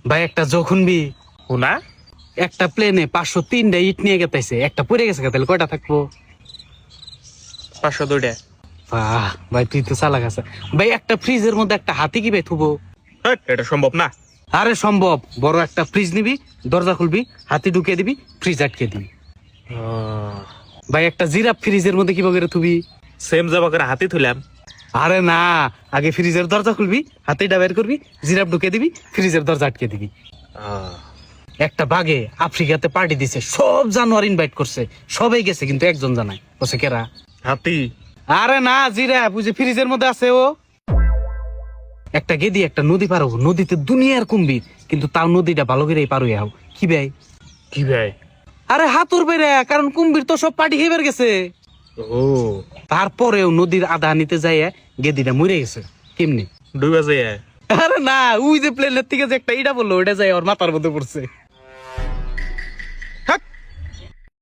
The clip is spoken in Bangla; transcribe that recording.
ভাই একটা যখনবি হুনা একটা প্লেনে 503টা ইট নিয়ে গেতাইছে, একটা পড়ে গেছে, তাহলে কয়টা থাকবো? 502টা। বাহ ভাই, তুই তো চালাক আছে। ভাই একটা ফ্রিজের মধ্যে একটা হাতি কি ভাই থুবো? এটা সম্ভব না। আরে সম্ভব। বড় একটা ফ্রিজ নিবি, দরজা খুলবি, হাতি ঢুকিয়ে দিবি, ফ্রিজ আটকে দিবি। ভাই একটা জিরাফ ফ্রিজের মধ্যে কিভাবে করে থুবি? সেম যাবা করে হাতি তুলাম। আরে না, আগে ফ্রিজের দরজা খুলবি, হাতিটা বের করবি, জিরাফ ঢুকিয়ে দিবি, ফ্রিজের দরজা আটকে দিবি। একটা বাঘে আফ্রিকাতে পার্টি দিছে, সব জানোয়ার ইনভাইট করছে, সবাই গেছে, কিন্তু একজন জানায় বসে কেরা? হাতি। আরে না, জিরাফ, বুঝে ফ্রিজের মধ্যে আছে ও। একটা গেদি একটা নদী পার হবো, নদীতে দুনিয়ার কুম্ভীর, কিন্তু তাও নদীটা ভালো করে পার হয়ে যাও। কি ভাই? কি ভাই? আরে হাতুর বেড়ে, কারণ কুম্ভীর তো সব পার্টি খেয়ে গেছে। ও তারপরেও নদীর আধা নিতে যাইয়া গেদিটা মরে গেছে। কেমনি? ডুবে যায়। আরে না, ওই যে প্লেনের থেকে যে একটা ইটা বললো, ওটা যাই ওর মাথার মধ্যে পড়ছে।